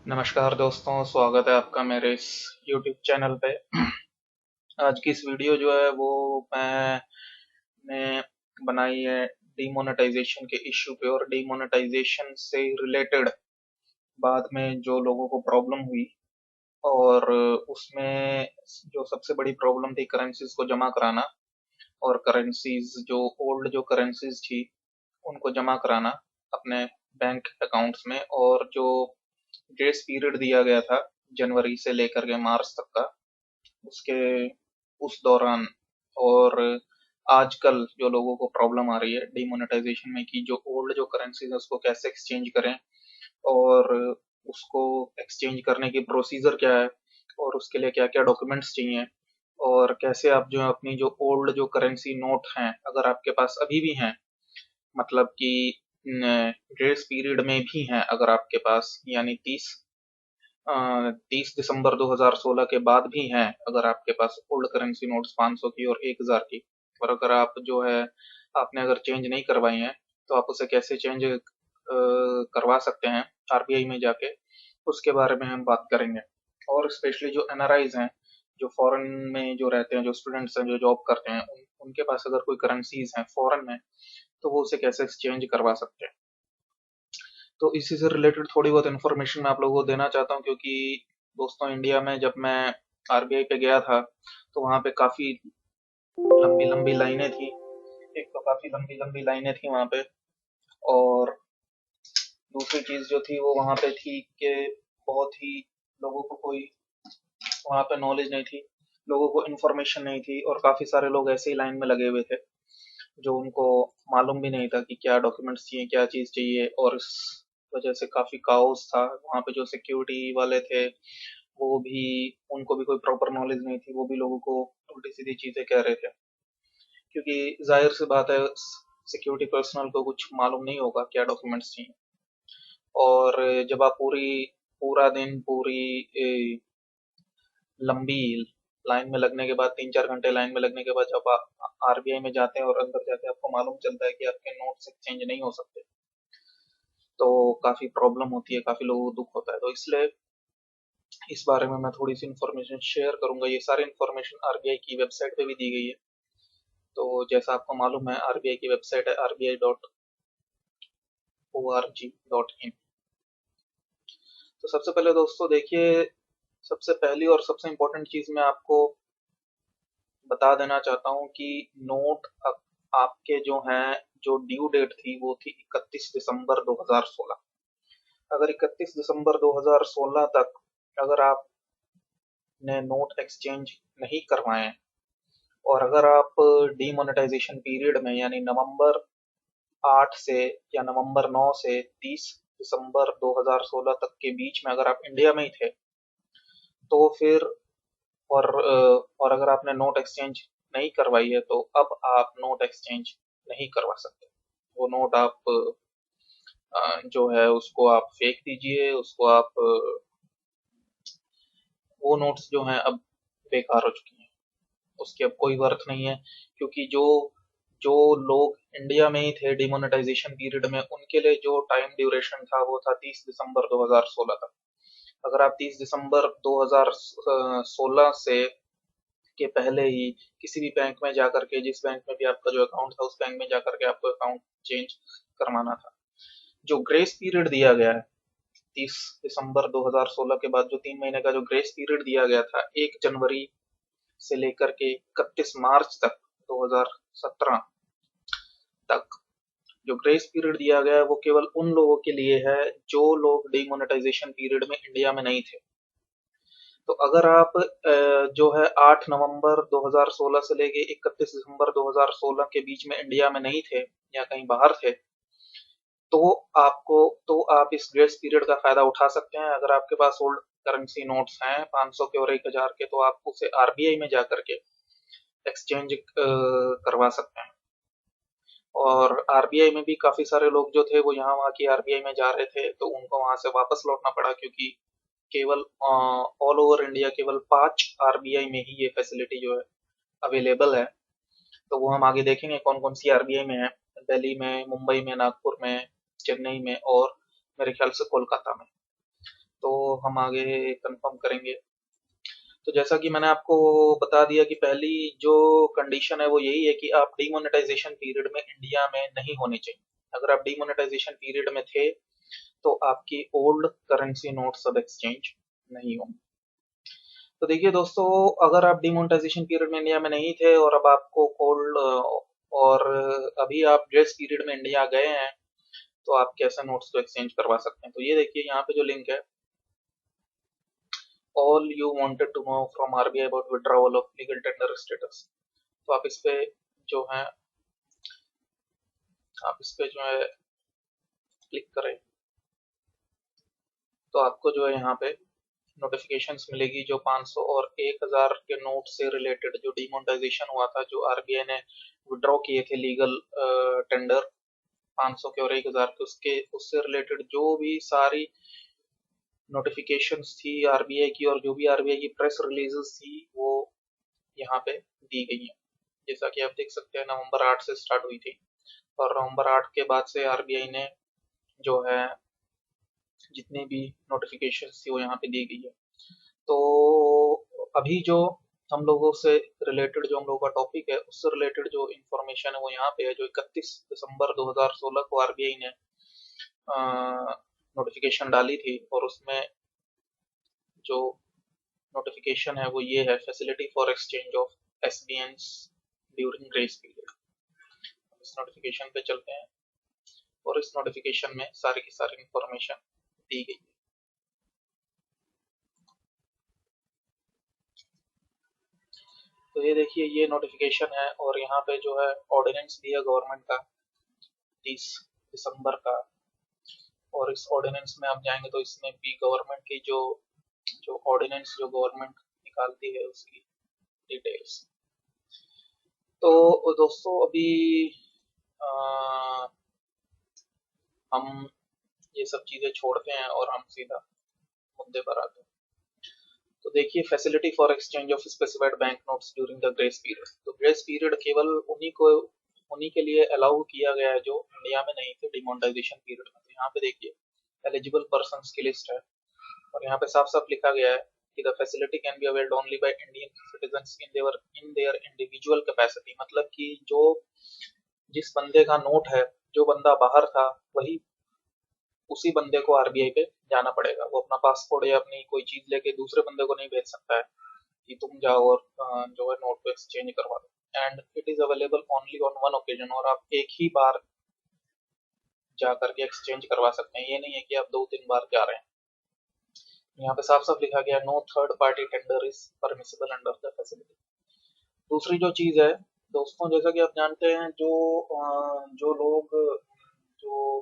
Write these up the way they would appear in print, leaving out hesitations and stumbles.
नमस्कार दोस्तों, स्वागत है आपका मेरे इस YouTube चैनल पे। आज की इस वीडियो जो है वो मैंने बनाई है डीमोनेटाइजेशन के इश्यू पे, और डीमोनेटाइजेशन से रिलेटेड बाद में जो लोगों को प्रॉब्लम हुई, और उसमें जो सबसे बड़ी प्रॉब्लम थी करेंसीज को जमा कराना, और करेंसीज जो ओल्ड जो करेंसीज थी उनको जमा कराना अपने बैंक अकाउंट्स में, और जो ग्रेस पीरियड दिया गया था जनवरी से लेकर के मार्च तक का, उसके उस दौरान, और आजकल जो लोगों को प्रॉब्लम आ रही है डिमोनेटाइजेशन में कि जो ओल्ड जो करेंसी है उसको कैसे एक्सचेंज करें, और उसको एक्सचेंज करने की प्रोसीजर क्या है, और उसके लिए क्या क्या डॉक्यूमेंट्स चाहिए, और कैसे आप जो है अपनी जो ओल्ड जो करेंसी नोट हैं अगर आपके पास अभी भी हैं, मतलब कि ग्रेस पीरियड में भी हैं अगर आपके पास, यानी 30 दिसंबर 2016 के बाद भी हैं अगर आपके पास ओल्ड करेंसी नोट्स 500 की और 1000 की, और अगर आप जो है आपने अगर चेंज नहीं करवाई हैं तो आप उसे कैसे चेंज करवा सकते हैं आरबीआई में जाके, उसके बारे में हम बात करेंगे। और स्पेशली जो एनआरआईज हैं, जो फॉरेन में जो रहते हैं, जो स्टूडेंट्स हैं, जो जॉब करते हैं, उनके पास अगर कोई करेंसीज हैं फॉरेन में तो वो उसे कैसे एक्सचेंज करवा सकते हैं। तो इसी से रिलेटेड थोड़ी बहुत इन्फॉर्मेशन मैं आप लोगों को देना चाहता हूँ, क्योंकि दोस्तों इंडिया में जब मैं आरबीआई पे गया था तो वहाँ पे काफ़ी लंबी लंबी लाइनें थी। एक तो काफ़ी लंबी लंबी लाइनें थी वहाँ पे, और दूसरी चीज़ जो थी वो वहाँ पे थी कि बहुत ही लोगों को कोई वहाँ पे नॉलेज नहीं थी, लोगों को इन्फॉर्मेशन नहीं थी, और काफ़ी सारे लोग ऐसे ही लाइन में लगे हुए थे जो उनको मालूम भी नहीं था कि क्या डॉक्यूमेंट्स चाहिए, क्या चीज़ चाहिए, और इस वजह से काफ़ी काओस था वहाँ पे। जो सिक्योरिटी वाले थे वो भी, उनको भी कोई प्रॉपर नॉलेज नहीं थी, वो भी लोगों को उल्टी सीधी चीज़ें कह रहे थे, क्योंकि जाहिर सी बात है सिक्योरिटी पर्सनल को कुछ मालूम नहीं होगा क्या डॉक्यूमेंट्स चाहिए। और जब आप पूरा दिन पूरी लंबी लाइन में लगने के बाद, 3-4 घंटे लाइन में लगने के बाद जब आप आरबीआई में जाते हैं और अंदर जाके आपको मालूम चलता है कि आपके नोट्स एक्सचेंज नहीं हो सकते, तो काफी प्रॉब्लम होती है, काफी लोगों को दुख होता है। तो इसलिए इस बारे में मैं थोड़ी सी इन्फॉर्मेशन शेयर करूंगा। ये सारी इन्फॉर्मेशन आरबीआई की वेबसाइट पे भी दी गई है। तो जैसा आपको मालूम है आरबीआई की वेबसाइट है rbi.org.in। तो सबसे पहले दोस्तों देखिए, सबसे पहली और सबसे इम्पोर्टेंट चीज मैं आपको बता देना चाहता हूँ कि नोट आपके जो हैं, जो ड्यू डेट थी वो थी 31 दिसंबर 2016। अगर 31 दिसंबर 2016 तक अगर आपने नोट एक्सचेंज नहीं करवाए, और अगर आप डीमोनेटाइजेशन पीरियड में यानी नवंबर 8 से या नवंबर 9 से 30 दिसंबर 2016 तक के बीच में अगर आप इंडिया में ही थे, तो फिर और अगर आपने नोट एक्सचेंज नहीं करवाई है तो अब आप नोट एक्सचेंज नहीं करवा सकते। वो नोट आप जो है उसको आप फेंक दीजिए, उसको आप वो नोट्स जो हैं अब बेकार हो चुकी हैं, उसकी अब कोई वर्थ नहीं है। क्योंकि जो जो लोग इंडिया में ही थे डिमोनेटाइजेशन पीरियड में, उनके लिए जो टाइम ड्यूरेशन था वो था 30 दिसंबर 2016 तक। अगर आप 30 दिसंबर 2016 से के पहले ही किसी भी बैंक में जाकर के, जिस बैंक में भी आपका जो अकाउंट था उस बैंक में जाकर के आपको अकाउंट चेंज करवाना था। जो ग्रेस पीरियड दिया गया है 30 दिसंबर 2016 के बाद, जो 3 महीने का जो ग्रेस पीरियड दिया गया था 1 जनवरी से लेकर के 31 मार्च तक 2017 तक, जो ग्रेस पीरियड दिया गया है वो केवल उन लोगों के लिए है जो लोग डिमोनेटाइजेशन पीरियड में इंडिया में नहीं थे। तो अगर आप जो है 8 नवंबर 2016 से लेके 31 दिसंबर 2016 के बीच में इंडिया में नहीं थे या कहीं बाहर थे, तो आपको तो आप इस ग्रेस पीरियड का फायदा उठा सकते हैं। अगर आपके पास ओल्ड करेंसी नोट्स हैं 500 के और 1000 के, तो आप उसे आरबीआई में जाकर के एक्सचेंज करवा सकते हैं। और आरबीआई में भी काफी सारे लोग जो थे वो यहाँ वहाँ की आरबीआई में जा रहे थे, तो उनको वहां से वापस लौटना पड़ा, क्योंकि केवल ऑल ओवर इंडिया केवल 5 आरबीआई में ही ये फैसिलिटी जो है अवेलेबल है। तो वो हम आगे देखेंगे कौन कौन सी आरबीआई में है। दिल्ली में, मुंबई में, नागपुर में, चेन्नई में, और मेरे ख्याल से कोलकाता में। तो हम आगे कंफर्म करेंगे। तो जैसा कि मैंने आपको बता दिया कि पहली जो कंडीशन है वो यही है कि आप डीमोनेटाइजेशन पीरियड में इंडिया में नहीं होने चाहिए। अगर आप डीमोनेटाइजेशन पीरियड में थे तो आपकी ओल्ड करेंसी नोट सब एक्सचेंज नहीं होंगे। तो देखिए दोस्तों, अगर आप डिमोनेटाइजेशन पीरियड में इंडिया में नहीं थे और अब आपको कोल्ड और अभी आप ग्रेस पीरियड में इंडिया गए हैं, तो आप कैसे नोट्स को एक्सचेंज करवा सकते हैं। तो ये देखिए यहाँ पे जो लिंक है, all you wanted to know from RBI about withdrawal of legal tender status. तो आप इस पे जो है क्लिक करें तो आपको जो है यहाँ पे नोटिफिकेशंस मिलेगी जो 500 और 1000 के नोट से रिलेटेड जो डिमोनेटाइजेशन हुआ था, जो आरबीआई ने विड्रॉ किए थे लीगल टेंडर 500 के और 1000 के, उससे रिलेटेड जो भी सारी नोटिफिकेशंस थी आरबीआई की और जो भी आरबीआई की प्रेस रिलीजेस थी वो यहाँ पे दी गई है। जैसा कि आप देख सकते हैं नवंबर 8 से स्टार्ट हुई थी और नवंबर 8 के बाद से आरबीआई ने जो है जितनी भी नोटिफिकेशंस थी वो यहाँ पे दी गई है। तो अभी जो हम लोगों से रिलेटेड जो हम लोगों का टॉपिक है उससे रिलेटेड जो इंफॉर्मेशन है वो यहाँ पे है, जो 31 दिसंबर 2016 को आरबीआई ने नोटिफिकेशन डाली थी और उसमें जो नोटिफिकेशन है वो ये है, facility for exchange of SBNs during grace period. इस नोटिफिकेशन पे चलते हैं और इस नोटिफिकेशन में सारी की सारी इंफॉर्मेशन दी गई है। तो ये देखिए ये नोटिफिकेशन है और यहाँ पे जो है ऑर्डिनेंस भी है गवर्नमेंट का 30 दिसंबर का, और इस ऑर्डिनेंस में आप जाएंगे तो इसमें भी गवर्नमेंट की जो जो ऑर्डिनेंस जो गवर्नमेंट निकालती है उसकी डिटेल्स। तो दोस्तों अभी आ, हम ये सब चीजें छोड़ते हैं और हम सीधा मुद्दे पर आते हैं। तो देखिए facility for exchange of specified bank notes during the grace period. तो ग्रेस पीरियड केवल उन्हीं के लिए अलाउ किया गया है जो इंडिया में नहीं थे डिमोनेटाइजेशन पीरियड में। तो यहाँ पे देखिए एलिजिबल पर्सन्स की लिस्ट है और यहाँ पे साफ साफ लिखा गया है कि the facility can be availed only by Indian citizens in their individual capacity. मतलब कि जो जिस बंदे का नोट है, जो बंदा बाहर था, वही उसी बंदे को आरबीआई पे जाना पड़ेगा। वो अपना पासपोर्ट या अपनी कोई चीज लेके दूसरे बंदे को नहीं भेज सकता है कि तुम जाओ और जो है नोट को एक्सचेंज करवा दो। And it is available only on one occasion, और आप एक ही बार जा करके एक्सचेंज करवा सकते हैं। ये नहीं है कि आप 2-3 बार जा रहे हैं। यहाँ पे साफ साफ लिखा गया no third party tender is permissible under the facility. दूसरी जो चीज है दोस्तों, जैसा कि आप जानते हैं जो लोग जो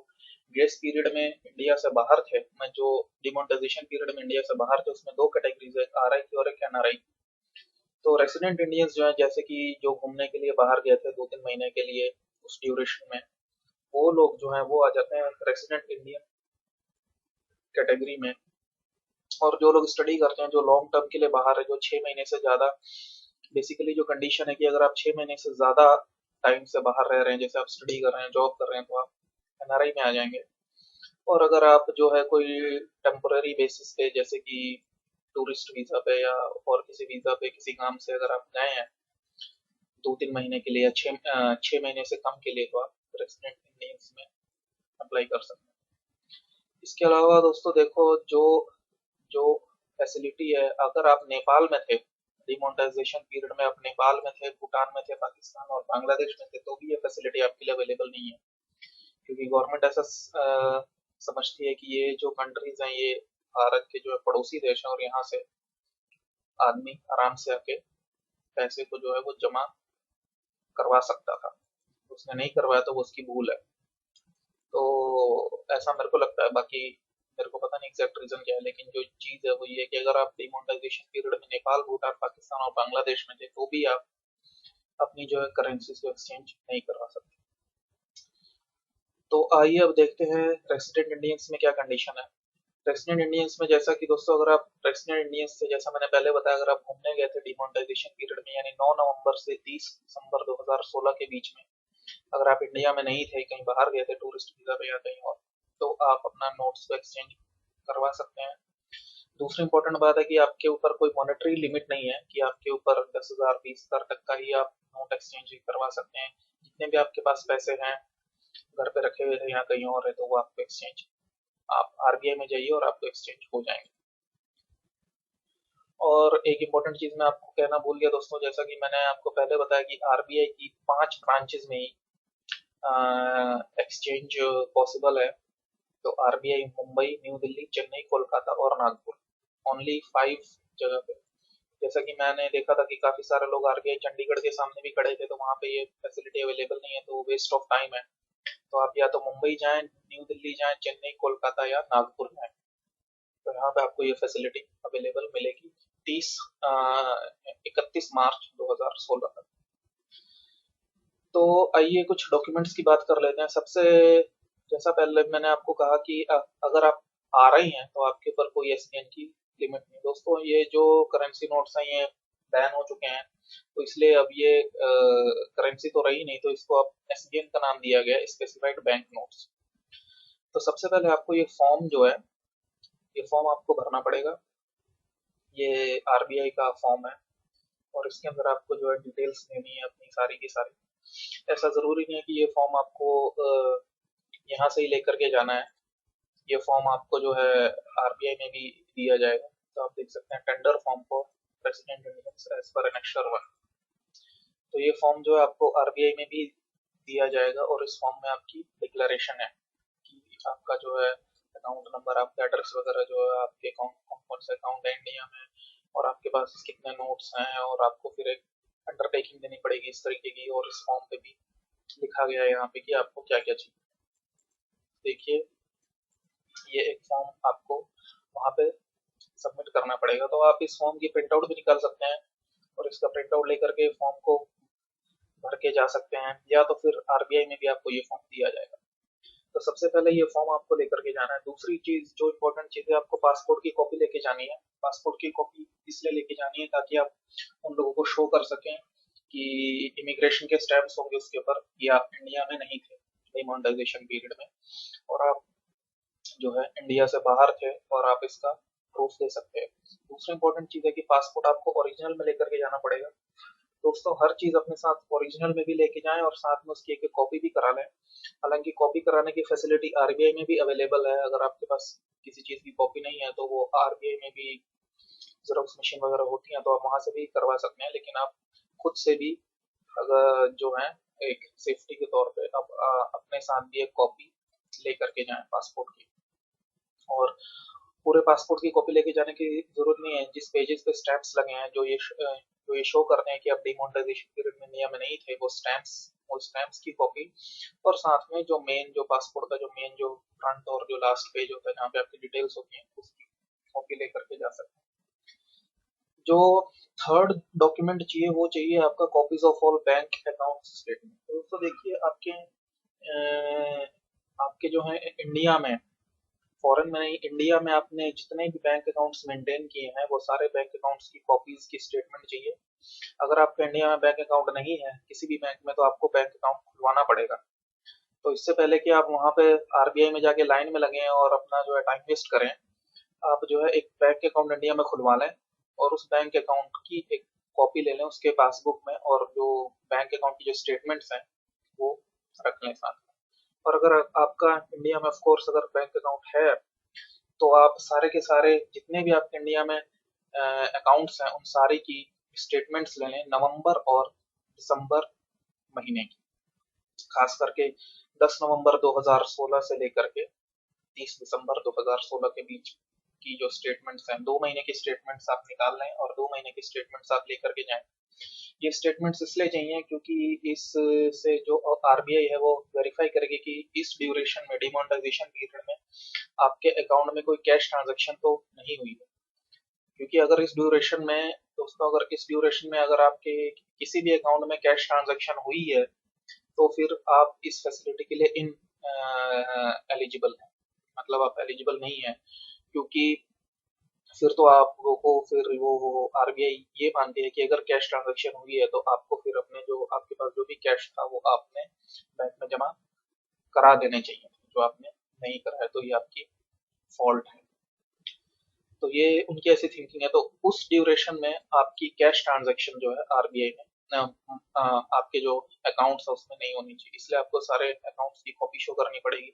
ग्रेस पीरियड में इंडिया से बाहर थे, मैं जो डिमोनेटाइजेशन पीरियड में इंडिया से बाहर थे, उसमें दो कैटेगरीज है, आरआई की और एक एनआरआई। तो रेसिडेंट इंडियंस जो है, जैसे कि जो घूमने के लिए बाहर गए थे 2-3 महीने के लिए उस ड्यूरेशन में, वो लोग जो है वो आ जाते हैं रेसिडेंट इंडियन कैटेगरी में। और जो लोग स्टडी करते हैं, जो लॉन्ग टर्म के लिए बाहर है, जो 6 महीने से ज्यादा, बेसिकली जो कंडीशन है कि अगर आप 6 महीने से ज्यादा टाइम से बाहर रह रहे हैं, जैसे आप स्टडी कर रहे हैं, जॉब कर रहे हैं, तो आप एनआरआई में आ जाएंगे। और अगर आप जो है कोई टेम्पोररी बेसिस पे, जैसे कि टूरिस्ट वीजा पे या और किसी वीजा पे किसी काम से अगर आप गए हैं 2-3 महीने के लिए या 6 महीने से कम के लिए, तो आप रेसिडेंट इंडियंस में अप्लाई कर सकते हैं। इसके अलावा दोस्तों देखो, जो जो फैसिलिटी है, अगर आप नेपाल में थे डिमोनेटाइजेशन पीरियड में, आप नेपाल में थे, भूटान में थे, पाकिस्तान और बांग्लादेश में थे, तो भी ये फैसिलिटी आपके लिए अवेलेबल नहीं है, क्योंकि गवर्नमेंट ऐसा समझती है कि ये जो कंट्रीज हैं ये भारत के जो है पड़ोसी देश हैं और यहाँ से आदमी आराम से आके पैसे को जो है वो जमा करवा सकता था। उसने नहीं करवाया तो वो उसकी भूल है। तो ऐसा मेरे को लगता है, बाकी मेरे को पता नहीं एग्जैक्ट रीजन क्या है, लेकिन जो चीज है वो ये है कि अगर आप डिमोनेटाइजेशन पीरियड में नेपाल, भूटान, पाकिस्तान और बांग्लादेश में थे, तो भी आप अपनी जो है करेंसीज को एक्सचेंज नहीं करवा सकते। तो आइए अब देखते हैं रेसिडेंट इंडियंस में क्या कंडीशन है। रेसिडेंट इंडियंस में, जैसा कि दोस्तों, अगर आप रेसिडेंट इंडियंस से, जैसा मैंने पहले बताया, अगर आप घूमने गए थे डिमोनेटाइजेशन पीरियड में, यानी 9 नवंबर से 30 दिसंबर 2016 के बीच में, अगर आप इंडिया में नहीं थे, कहीं बाहर गए थे टूरिस्ट वीजा पे या कहीं और, तो आप अपना नोट्स को एक्सचेंज करवा सकते हैं। दूसरी इंपॉर्टेंट बात है कि आपके ऊपर कोई मॉनेटरी लिमिट नहीं है कि आपके ऊपर 10,000 20,000 तक का ही आप नोट एक्सचेंज करवा सकते हैं। जितने भी आपके पास पैसे हैं घर पे रखे हुए थे या कहीं और है तो वो आपको एक्सचेंज, आप आरबीआई में जाइए और आपको एक्सचेंज हो जाएंगे। और एक इम्पोर्टेंट चीज मैं आपको कहना भूल गया दोस्तों, जैसा कि मैंने आपको पहले बताया कि आरबीआई की 5 ब्रांचेस में ही एक्सचेंज पॉसिबल है। तो आरबीआई मुंबई, न्यू दिल्ली, चेन्नई, कोलकाता और नागपुर, ओनली 5 जगह पे। जैसा कि मैंने देखा था कि काफी सारे लोग आरबीआई चंडीगढ़ के सामने भी खड़े थे, तो वहां पे ये फैसिलिटी अवेलेबल नहीं है, तो वेस्ट ऑफ टाइम है। तो आप या तो मुंबई जाएं, न्यू दिल्ली जाएं, चेन्नई, कोलकाता या नागपुर जाएं, तो यहाँ पे आपको ये फैसिलिटी अवेलेबल मिलेगी 31 मार्च 2016 तक। तो आइए कुछ डॉक्यूमेंट्स की बात कर लेते हैं। सबसे जैसा पहले मैंने आपको कहा कि अगर आप आ रही हैं तो आपके ऊपर कोई एसबीएन की लिमिट नहीं। दोस्तों ये जो करेंसी नोट्स हैं ये बैन हो चुके हैं, तो इसलिए अब ये करेंसी तो रही नहीं, तो इसको अब एसबीएन का नाम दिया गया, स्पेसिफाइड बैंक नोट्स। तो सबसे पहले आपको ये फॉर्म जो है, ये फॉर्म आपको भरना पड़ेगा। ये आरबीआई का फॉर्म है और इसके अंदर आपको जो है डिटेल्स देनी है अपनी सारी की सारी। ऐसा जरूरी नहीं है कि ये फॉर्म आपको यहाँ से ही लेकर के जाना है। ये फॉर्म आपको जो है आरबीआई में भी दिया जाएगा। तो आप देख सकते हैं tender form for president Indians as per annexure 1। तो ये फॉर्म जो है आपको आरबीआई में भी दिया जाएगा और इस फॉर्म में आपकी डिक्लेरेशन है कि आपका जो है अकाउंट नंबर, आपका एड्रेस वगैरह जो है, आपके अकाउंट कौन कौन से अकाउंट है इंडिया में, और आपके पास कितने नोट्स हैं, और आपको फिर एक अंडरटेकिंग देनी पड़ेगी इस तरीके की। और इस फॉर्म पे भी लिखा गया है यहाँ पे कि आपको क्या क्या चाहिए। देखिए ये एक फॉर्म आपको वहाँ पे सबमिट करना पड़ेगा। तो आप इस फॉर्म की प्रिंट आउट भी निकाल सकते हैं और इसका प्रिंट आउट लेकर के फॉर्म को भर के जा सकते हैं, या तो फिर आरबीआई में भी आपको ये फॉर्म दिया जाएगा। तो सबसे पहले ये फॉर्म आपको लेकर के जाना है। दूसरी चीज जो इम्पोर्टेंट चीज है, आपको पासपोर्ट की कॉपी लेके जानी है। पासपोर्ट की कॉपी इसलिए लेके जानी है ताकि आप उन लोगों को शो कर सकें कि इमिग्रेशन के स्टैम्प्स होंगे उसके ऊपर कि आप इंडिया में नहीं थे डिमोनेटाइजेशन पीरियड में, और आप जो है इंडिया से बाहर थे, और आप इसका प्रूफ दे सकते हैं। दूसरी इंपॉर्टेंट चीज है कि पासपोर्ट आपको ओरिजिनल में लेकर के जाना पड़ेगा। दोस्तों हर चीज अपने साथ ओरिजिनल में भी लेके जाएं और साथ में उसकी एक कॉपी भी करा लें। हालांकि कॉपी कराने की फैसिलिटी आरबीआई में भी अवेलेबल है। अगर आपके पास किसी चीज की कॉपी नहीं है तो वो आरबीआई में भी जेरोक्स मशीन वगैरह होती है, तो आप वहां से भी करवा सकते हैं। लेकिन आप खुद से भी अगर जो है एक सेफ्टी के तौर पे आप अपने साथ भी एक कॉपी लेकर के जाएं पासपोर्ट की। और पूरे पासपोर्ट की कॉपी लेके जाने की जरूरत नहीं है। जिस पेजेस पे स्टैंप्स लगे हैं जो ये शो करते हैं कि आप डिमोनेटाइजेशन पीरियड में इंडिया में नहीं थे, वो स्टैंप्स की कॉपी, और साथ में जो मेन जो पासपोर्ट का जो मेन जो फ्रंट और जो लास्ट पेज होता है जहाँ पे आपकी डिटेल्स होती हैं, उसकी कॉपी लेकर के जा सकते हैं। जो थर्ड डॉक्यूमेंट चाहिए वो चाहिए आपका copies of all bank account statement. तो दोस्तों देखिए आपके जो है इंडिया में, फॉरेन में नहीं, इंडिया में आपने जितने भी बैंक अकाउंट्स मेंटेन किए हैं वो सारे बैंक अकाउंट्स की कॉपीज की स्टेटमेंट चाहिए। अगर आपका इंडिया में बैंक अकाउंट नहीं है किसी भी बैंक में, तो आपको बैंक अकाउंट खुलवाना पड़ेगा। तो इससे पहले कि आप वहां पे आरबीआई में जाके लाइन में लगे और अपना जो है टाइम वेस्ट करें, आप जो है एक बैंक अकाउंट इंडिया में खुलवा लें और उस बैंक अकाउंट की एक कॉपी ले लें उसके पासबुक में, और जो बैंक अकाउंट की जो स्टेटमेंट्स हैं वो रख लें साथ में। और अगर आपका इंडिया में ऑफ कोर्स अगर बैंक अकाउंट है, तो आप सारे के सारे जितने भी आपके इंडिया में अकाउंट्स हैं उन सारे की स्टेटमेंट्स ले लें नवंबर और दिसंबर महीने की। खास करके 10 नवंबर 2016 से लेकर के 30 दिसंबर 2016 के बीच की जो स्टेटमेंट्स हैं, 2 महीने की स्टेटमेंट्स आप निकाल लें और 2 महीने की स्टेटमेंट्स आप लेकर के जाएं। ये स्टेटमेंट्स इसलिए चाहिए क्योंकि इससे जो आरबीआई है वो वेरीफाई करेगी कि इस ड्यूरेशन में, डिमोनेटाइजेशन पीरियड में, आपके अकाउंट में कोई कैश ट्रांजैक्शन तो नहीं हुई है। क्योंकि अगर इस ड्यूरेशन में, दोस्तों अगर इस ड्यूरेशन में अगर आपके किसी भी अकाउंट में कैश ट्रांजैक्शन हुई है, तो फिर आप इस फैसिलिटी के लिए इन एलिजिबल हैं, मतलब आप एलिजिबल नहीं है। क्योंकि फिर तो आपको फिर वो आरबीआई ये मानती है कि अगर कैश ट्रांजैक्शन हुई है तो आपको फिर अपने जो आपके पास जो भी कैश था वो आपने बैंक में जमा करा देने चाहिए। जो आपने नहीं करा है तो ये आपकी फॉल्ट है। तो ये उनकी ऐसी थिंकिंग है। तो उस ड्यूरेशन में आपकी कैश ट्रांजैक्शन जो है आरबीआई में आपके जो अकाउंट्स है उसमें नहीं होनी चाहिए, इसलिए आपको सारे अकाउंट्स की कॉपी शो करनी पड़ेगी।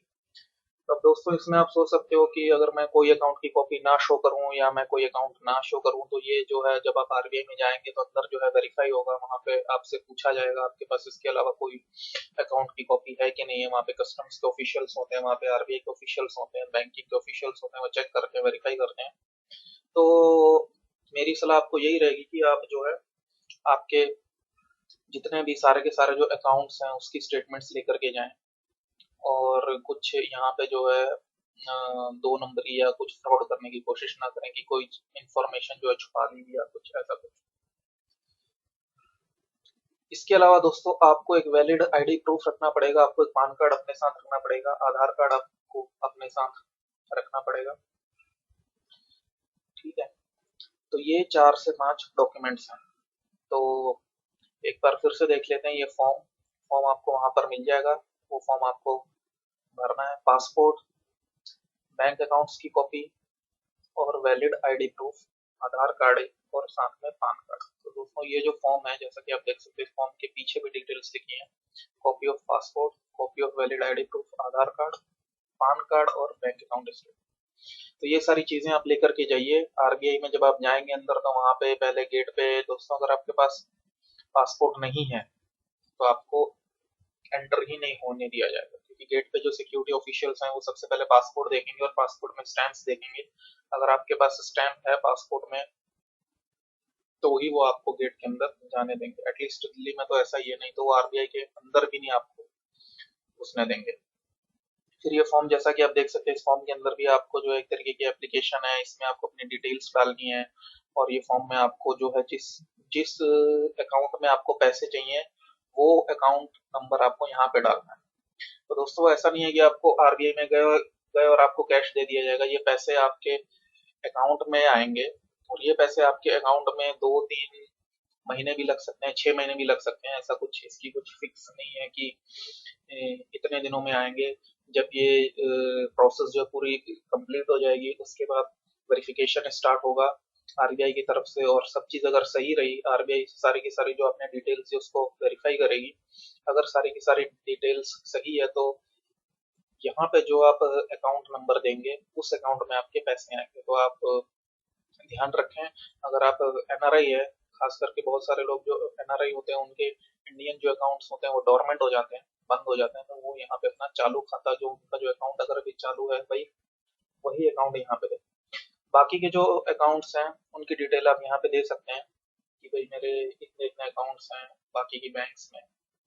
अब दोस्तों इसमें आप सोच सकते हो कि अगर मैं कोई अकाउंट की कॉपी ना शो करूं या मैं कोई अकाउंट ना शो करूं तो ये जो है जब आप आरबीआई में जाएंगे तो अंदर जो है वेरीफाई होगा, वहां पे आपसे पूछा जाएगा आपके पास इसके अलावा कोई अकाउंट की कॉपी है कि नहीं है। वहाँ पे कस्टम्स के ऑफिशियल्स होते हैं, वहाँ पे आरबीआई के ऑफिशियल्स होते हैं, बैंकिंग के ऑफिशियल्स होते हैं, वो चेक करते हैं, वेरीफाई करते हैं। तो मेरी सलाह आपको यही रहेगी कि आप जो है आपके जितने भी सारे के सारे जो अकाउंट्स हैं उसकी स्टेटमेंट्स लेकर के जाएं, और कुछ यहाँ पे जो है दो नंबरी या कुछ फ्रॉड करने की कोशिश ना करें कि कोई इंफॉर्मेशन जो है छुपा ली या कुछ ऐसा कुछ। इसके अलावा दोस्तों आपको एक वैलिड आईडी प्रूफ रखना पड़ेगा, आपको एक पान कार्ड अपने साथ रखना पड़ेगा, आधार कार्ड आपको अपने साथ रखना पड़ेगा, ठीक है। तो ये 4 से 5 डॉक्यूमेंट्स हैं। तो एक बार फिर से देख लेते हैं, ये फॉर्म फॉर्म आपको वहां पर मिल जाएगा, वो फॉर्म आपको भरना है। पासपोर्ट, बैंक अकाउंट्स की कॉपी और वैलिड आईडी प्रूफ, आधार कार्ड और साथ में पान कार्ड। तो दोस्तों ये जो फॉर्म है जैसा कि आप देख सकते हैं, इस फॉर्म के पीछे भी डिटेल्स लिखी हैं, copy of passport, copy of valid ID proof, Aadhaar card, PAN card और बैंक अकाउंट स्टेटमेंट। तो ये सारी चीजें आप लेकर के जाइए आरबीआई में। जब आप जाएंगे अंदर तो वहां पे पहले गेट पे दोस्तों अगर आपके पास पासपोर्ट नहीं है तो आपको एंटर ही नहीं होने दिया जाएगा, क्योंकि गेट पे जो सिक्योरिटी ऑफिशियल्स हैं वो सबसे पहले पासपोर्ट देखेंगे और पासपोर्ट में स्टैंप्स देखेंगे। अगर आपके पास स्टैंप है पासपोर्ट में तो ही वो आपको गेट के अंदर जाने देंगे। एटलीस्ट दिल्ली में तो ऐसा ही है, नहीं तो वो आरबीआई के अंदर भी नहीं आपको उसने देंगे। फिर ये फॉर्म जैसा कि आप देख सकते हैं, इस फॉर्म के अंदर भी आपको जो है एक तरीके की एप्लीकेशन है, इसमें आपको अपनी डिटेल्स डालनी है, और ये फॉर्म में आपको जो है जिस जिस अकाउंट में आपको पैसे चाहिए वो अकाउंट नंबर आपको यहाँ पे डालना है। तो दोस्तों ऐसा नहीं है कि आपको आरबीआई में गए गए और आपको कैश दे दिया जाएगा, ये पैसे आपके अकाउंट में आएंगे, और ये पैसे आपके अकाउंट में 2-3 महीने भी लग सकते हैं, 6 महीने भी लग सकते हैं। ऐसा कुछ इसकी कुछ फिक्स नहीं है कि इतने दिनों में आएंगे। जब ये प्रोसेस जो पूरी कंप्लीट हो जाएगी उसके बाद वेरिफिकेशन स्टार्ट होगा आरबीआई की तरफ से, और सब चीज अगर सही रही आरबीआई सारी की सारी जो आपने डिटेल्स है उसको वेरीफाई करेगी। अगर सारी की सारी डिटेल्स सही है तो यहाँ पे जो आप अकाउंट नंबर देंगे उस अकाउंट में आपके पैसे आएंगे। तो आप ध्यान रखें, अगर आप एनआरआई है, खास करके बहुत सारे लोग जो एनआरआई होते हैं उनके इंडियन जो अकाउंट्स होते हैं वो डोरमेंट हो जाते हैं, बंद हो जाते हैं, तो वो यहाँ पे अपना चालू खाता जो उनका जो अकाउंट अगर अभी चालू है भाई वही अकाउंट यहाँ पे दे। बाकी के जो अकाउंट्स हैं उनकी डिटेल आप यहाँ पे दे सकते हैं कि भाई मेरे इतने इतने अकाउंट्स हैं बाकी की बैंक्स में,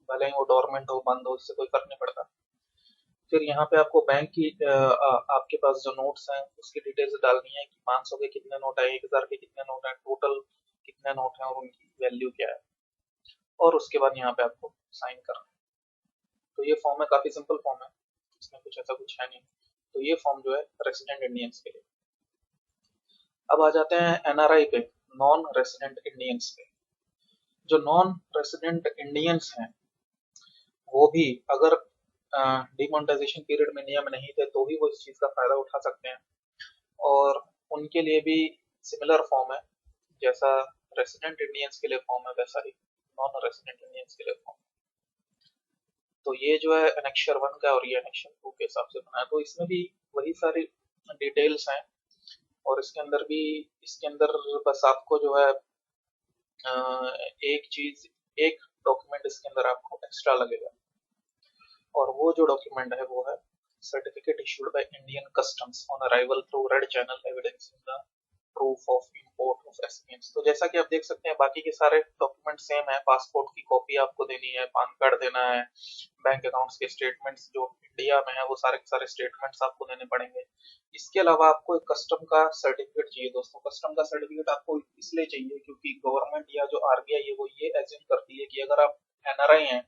भले ही वो डोरमेंट हो बंद हो इससे कोई फर्क नहीं पड़ता। फिर यहाँ पे आपको बैंक की आपके पास जो नोट्स हैं उसकी डिटेल्स डालनी है कि 500 के कितने नोट है, 1000 के कितने नोट है, टोटल कितने नोट हैं और उनकी वैल्यू क्या है, और उसके बाद यहाँ पे आपको साइन करना है। तो ये फॉर्म है, काफी सिंपल फॉर्म है, इसमें कुछ ऐसा कुछ है नहीं। तो ये फॉर्म जो है रेसिडेंट इंडियंस के लिए। अब आ जाते हैं एनआरआई पे, नॉन रेसिडेंट इंडियंस पे। जो नॉन रेसिडेंट इंडियंस हैं वो भी अगर डिमोनेटाइजेशन पीरियड में नियम नहीं थे तो ही वो इस चीज का फायदा उठा सकते हैं, और उनके लिए भी सिमिलर फॉर्म है जैसा रेसिडेंट इंडियंस के लिए फॉर्म है वैसा ही नॉन रेसिडेंट इंडियंस के लिए फॉर्म। तो ये जो है एनेक्शर 1 का और ये एनेक्शर 2 के हिसाब से बना है, तो इसमें भी वही सारी डिटेल्स हैं, और इसके अंदर बस आपको जो है एक चीज, एक डॉक्यूमेंट इसके अंदर आपको एक्स्ट्रा लगेगा, और वो जो डॉक्यूमेंट है वो है certificate issued by Indian customs on arrival through red channel evidence in the proof of import of experience. तो जैसा कि आप देख सकते हैं बाकी के सारे डॉक्यूमेंट सेम है, पासपोर्ट की कॉपी आपको देनी है, पान कार्ड देना है, बैंक अकाउंट्स के स्टेटमेंट्स जो इंडिया में है वो सारे के सारे स्टेटमेंट्स आपको देने पड़ेंगे। इसके अलावा आपको एक कस्टम का सर्टिफिकेट चाहिए दोस्तों। कस्टम का सर्टिफिकेट आपको इसलिए चाहिए क्योंकि गवर्नमेंट या जो आरबीआई है वो ये एज्यूम करती है कि अगर आप एनआरआई हैं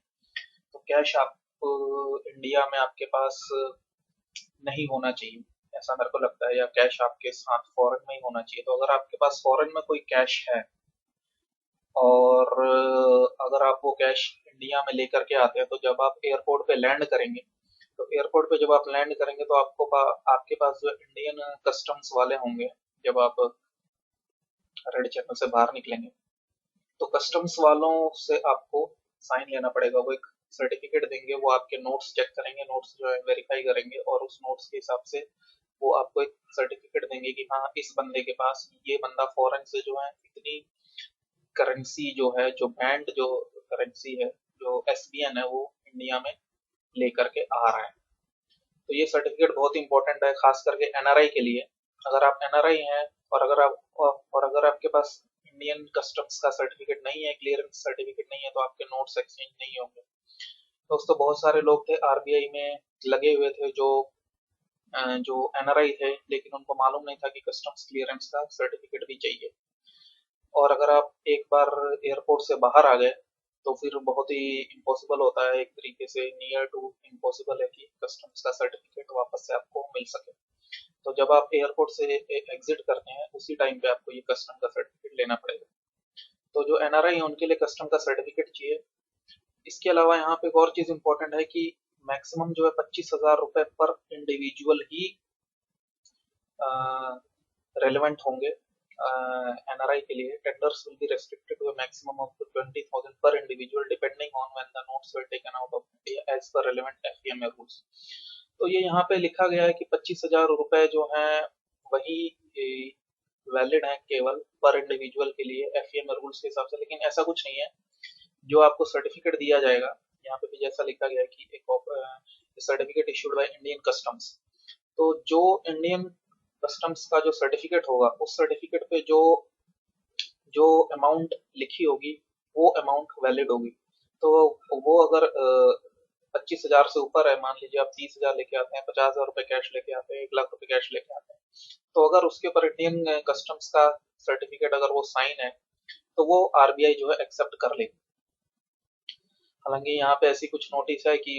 तो कैश आप इंडिया में आपके पास नहीं होना चाहिए, ऐसा मेरे को लगता है, या कैश आपके साथ फॉरेन में ही होना चाहिए। तो अगर आपके पास फॉरेन में कोई कैश है और अगर आप वो कैश इंडिया में लेकर के आते हैं तो जब आप एयरपोर्ट पे लैंड करेंगे तो एयरपोर्ट पे जब आप लैंड करेंगे तो आपके पास जो इंडियन कस्टम्स वाले होंगे जब आप रेड चैनल से बाहर निकलेंगे, तो कस्टम्स वालों से आपको साइन लेना पड़ेगा। वो एक सर्टिफिकेट देंगे, वो आपके नोट्स चेक करेंगे, नोट्स जो है वेरीफाई करेंगे, और उस नोट्स के हिसाब से वो आपको एक सर्टिफिकेट देंगे कि हाँ, इस बंदे के पास, ये बंदा फॉरेन से जो है इतनी करेंसी जो है, जो बैंड जो करेंसी है, जो एसबीएन है, वो इंडिया में लेकर के आ रहा है। तो ये सर्टिफिकेट बहुत इंपॉर्टेंट है, खास करके एनआरआई के लिए। अगर आप एनआरआई हैं और अगर आपके पास इंडियन कस्टम्स का सर्टिफिकेट नहीं है, क्लियरेंस सर्टिफिकेट नहीं है, तो आपके नोट्स एक्सचेंज नहीं होंगे। दोस्तों, बहुत सारे लोग थे आरबीआई में लगे हुए थे, जो एनआरआई थे, लेकिन उनको मालूम नहीं था कि कस्टम्स क्लियरेंस का सर्टिफिकेट भी चाहिए। और अगर आप एक बार एयरपोर्ट से बाहर आ गए, तो फिर बहुत ही इम्पॉसिबल होता है, एक तरीके से नियर टू इम्पॉसिबल है कि कस्टम्स का सर्टिफिकेट वापस से आपको मिल सके। तो जब आप एयरपोर्ट से एग्जिट करते हैं, उसी टाइम पे आपको ये कस्टम का सर्टिफिकेट लेना पड़ेगा। तो जो एनआरआई है, उनके लिए कस्टम का सर्टिफिकेट चाहिए। इसके अलावा यहाँ पे एक और चीज इंपॉर्टेंट है कि मैक्सिमम जो है 25,000 रुपए पर इंडिविजुअल ही रेलेवेंट होंगे एनआरआई के लिए। Tenders will be restricted to a maximum of 20,000 per individual depending on when the notes were taken out of India as per relevant FEMA rules। तो ये यहाँ पे लिखा गया है कि 25,000 रुपए जो हैं वही वैलिड हैं केवल पर इंडिविजुअल के लिए एफईएमए रूल्स के हिसाब से, लेकिन ऐसा कुछ नहीं है। जो आपको सर्टिफिकेट दिया जाएगा, यहाँ पे भी जैसा लिखा गया है कि एक certificate issued by Indian customs, तो जो इंडियन कस्टम्स का जो सर्टिफिकेट होगा, उस सर्टिफिकेट पे जो जो अमाउंट लिखी होगी, वो अमाउंट वैलिड होगी। तो वो अगर 25,000 से ऊपर है, मान लीजिए आप 30,000 लेके आते हैं, 50,000 रुपए कैश लेके आते हैं, 1 लाख रुपए कैश लेके आते हैं, तो अगर उसके ऊपर इंडियन कस्टम्स का सर्टिफिकेट अगर वो साइन है, तो वो आरबीआई जो है एक्सेप्ट कर लेगी। हालांकि यहाँ पे ऐसी कुछ नोटिस है कि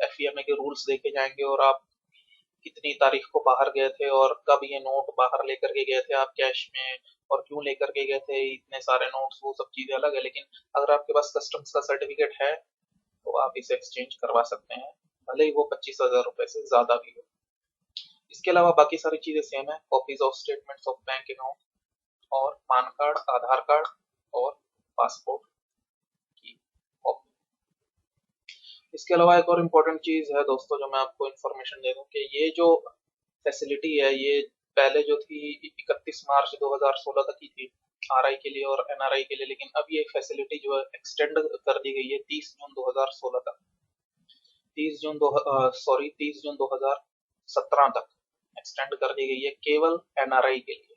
एफईएमए के रूल्स देखे जाएंगे, और आप कितनी तारीख को बाहर गए थे और कब ये नोट बाहर लेकर के गए थे आप कैश में, और क्यों लेकर के गए थे इतने सारे नोट्स, वो सब चीजें अलग है। लेकिन अगर आपके पास कस्टम्स का सर्टिफिकेट है, तो आप इसे एक्सचेंज करवा सकते हैं, भले ही वो 25,000 रुपए से ज्यादा भी हो। इसके अलावा बाकी सारी चीजें सेम है। Copies of statements of bank account, और पान कार्ड, आधार कार्ड, और पासपोर्ट की कॉपी। इसके अलावा एक और इम्पोर्टेंट चीज है दोस्तों, जो मैं आपको इन्फॉर्मेशन दे दूं, कि ये जो फैसिलिटी है, ये पहले जो थी 31 मार्च 2016 तक ही थी आरआई के लिए और एनआरआई के लिए, लेकिन अब ये फैसिलिटी जो है एक्सटेंड कर दी गई है 30 जून 2016 तक। 30 जून 2017 तक एक्सटेंड कर दी गई है केवल एनआरआई के लिए।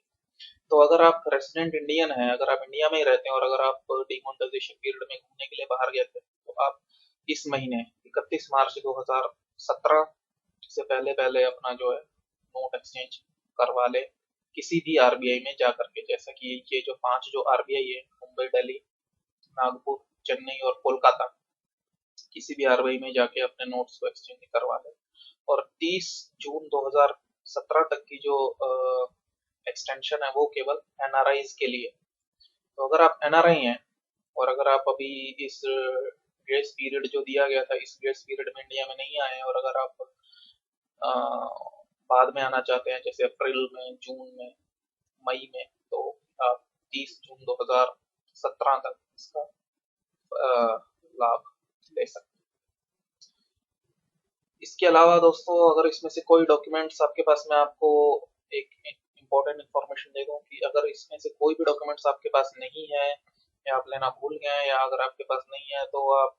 तो अगर आप रेसिडेंट इंडियन हैं, अगर आप इंडिया में ही रहते हैं, और अगर आप डिमोनेटाइजेशन पीरियड में घूमने के लिए बाहर गए थे, तो आप इस महीने 31 मार्च 2017 से पहले पहले अपना जो है नोट एक्सचेंज करवा ले, किसी भी आरबीआई में जा करके। जैसा कि ये जो 5 जो आरबीआई है, मुंबई, दिल्ली, नागपुर, चेन्नई और कोलकाता, किसी भी आरबीआई में जाके अपने नोट्स को एक्सचेंज करवा ले। और 30 जून 2017 तक की जो एक्सटेंशन है, वो केवल एनआरआईज के लिए। तो अगर आप एनआरआई हैं, और अगर आप अभी इस ग्रेस पीरियड जो दिया गया था, इस ग्रेस पीरियड में इंडिया में नहीं आए हैं, और अगर आप अ, बाद में आना चाहते हैं, जैसे अप्रैल में, जून में, मई में, तो आप 30 जून 2017 तक इसका लाभ ले सकते हैं। इसके अलावा दोस्तों, अगर इसमें से कोई डॉक्यूमेंट्स आपके पास, मैं आपको एक इम्पोर्टेंट इन्फॉर्मेशन दे दूं कि अगर इसमें से कोई भी डॉक्यूमेंट्स आपके पास नहीं है, या आप लेना भूल गए हैं, या अगर आपके पास नहीं है, तो आप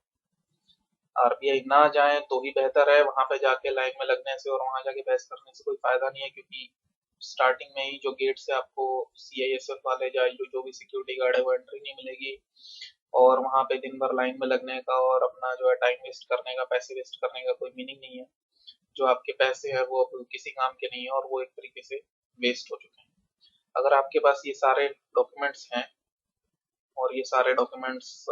आरबीआई ना जाएं तो ही बेहतर है। वहां पे जाके लाइन में लगने से और वहां जाके बहस करने से कोई फायदा नहीं है, क्योंकि स्टार्टिंग में ही जो गेट से आपको सीआईएसएफ वाले या जो भी सिक्योरिटी गार्ड है, वो एंट्री नहीं मिलेगी। और वहां पे दिन भर लाइन में लगने का और अपना जो है टाइम वेस्ट करने का, पैसे वेस्ट करने का कोई मीनिंग नहीं है। जो आपके पैसे है वो अब किसी काम के नहीं है, और वो एक तरीके से वेस्ट हो चुके हैं। अगर आपके पास ये सारे डॉक्यूमेंट्स हैं, और ये सारे डॉक्यूमेंट्स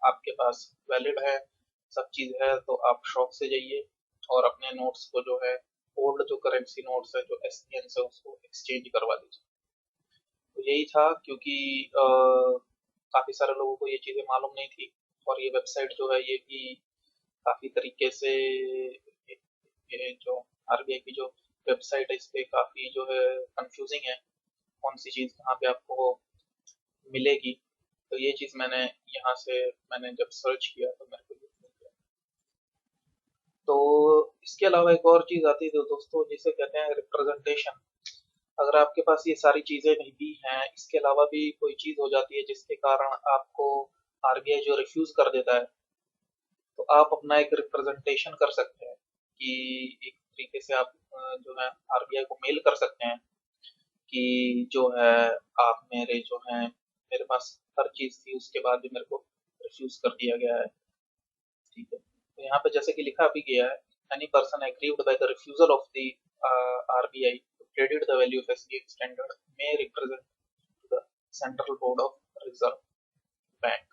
आपके पास वैलिड है, सब चीज है, तो आप शॉप से जाइए और अपने नोट्स को जो है, ओल्ड जो करेंसी नोट्स है, जो एसपीएन से, उसको एक्सचेंज करवा दीजिए। तो यही था, क्योंकि काफी सारे लोगों को ये चीजें मालूम नहीं थी, और ये वेबसाइट जो है, ये भी काफी तरीके से ये जो आरबीआई की जो वेबसाइट है, इस पे काफ़ी जो है कंफ्यूजिंग है, कौन सी चीज़ कहाँ पे आपको मिलेगी। तो ये चीज़ मैंने यहाँ से मैंने जब सर्च किया तो मेरे को ये मिल गया। तो इसके अलावा एक और चीज़ आती है तो दोस्तों, जिसे कहते हैं रिप्रेजेंटेशन। अगर आपके पास ये सारी चीज़ें नहीं भी हैं, इसके अलावा भी कोई चीज़ हो जाती है जिसके कारण आपको आरबीआई जो रिफ्यूज कर देता है, तो आप अपना एक रिप्रेजेंटेशन कर सकते हैं कि एक तरीके से आप जो है आरबीआई को मेल कर सकते हैं कि जो है आप मेरे जो है मेरे पास हर चीज़ थी, उसके बाद भी मेरे को रिफ्यूज कर दिया गया है। ठीक है, तो यहाँ पे जैसे कि लिखा भी गया है, any person aggrieved by the refusal of the RBI to credit the value of SBI standard may represent to the central board of reserve bank.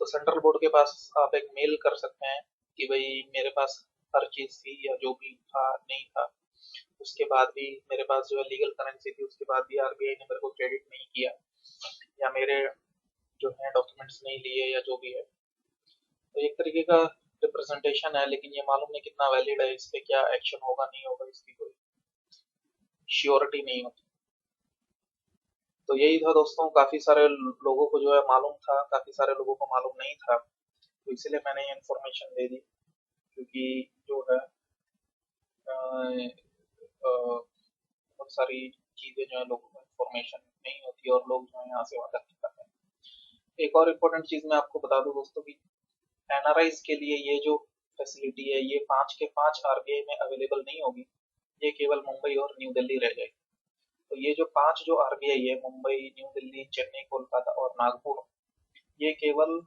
तो सेंट्रल बोर्ड के पास आप एक मेल कर सकते हैं कि भाई मेरे पास हर चीज थी या जो भी था नहीं था, उसके बाद भी मेरे पास जो है लीगल करेंसी थी, उसके बाद भी आरबीआई ने मेरे को क्रेडिट नहीं किया, या मेरे जो है डॉक्यूमेंट्स नहीं लिए या जो भी है। तो एक तरीके का रिप्रेजेंटेशन है, लेकिन ये मालूम नहीं कितना वैलिड है, इस पे क्या एक्शन होगा नहीं होगा इसकी कोई श्योरिटी नहीं होती। तो यही था दोस्तों, काफी सारे लोगों को जो है मालूम था, काफी सारे लोगों को मालूम नहीं था, तो इसलिए मैंने ये इन्फॉर्मेशन दे दी। क्योंकि जो है बहुत सारी चीजें जो है लोगों को इन्फॉर्मेशन नहीं होती और लोग जो है यहाँ से वहाँ तक नहीं करते हैं। एक और इम्पोर्टेंट चीज मैं आपको बता दूं दोस्तों कि एनआरआईज के लिए ये जो फैसिलिटी है, ये 5 के 5 आरबीआई में अवेलेबल नहीं होगी, ये केवल मुंबई और न्यू दिल्ली रह जाएगी। तो ये जो 5 जो आरबीआई है, मुंबई, न्यू दिल्ली, चेन्नई, कोलकाता और नागपुर, ये केवल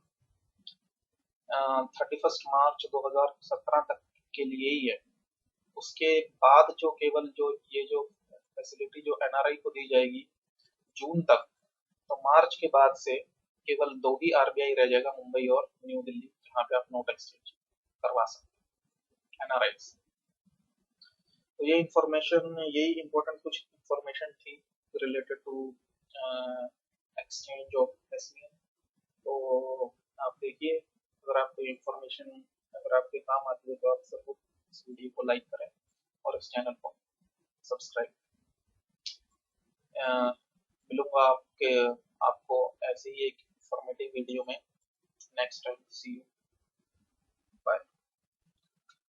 31 मार्च 2017 तक के लिए ही है। उसके बाद जो केवल जो ये जो फैसिलिटी जो एनआरआई को दी जाएगी जून तक, तो मार्च के बाद से केवल 2 ही आरबीआई रह जाएगा, मुंबई और न्यू दिल्ली, जहाँ पे आप नोट एक्सचेंज करवा सकते हैं एनआरआई। तो ये इंफॉर्मेशन, यही इम्पोर्टेंट कुछ इंफॉर्मेशन थी related to exchange of SBI. तो आप देखिए, अगर आपको इंफॉर्मेशन अगर आपके काम आती है तो आप जरूर इस वीडियो को लाइक करें और इस चैनल को सब्सक्राइब। मिलूंगा आपके आपको ऐसे ही एक इंफॉर्मेटिव वीडियो में नेक्स्ट टाइम। See you.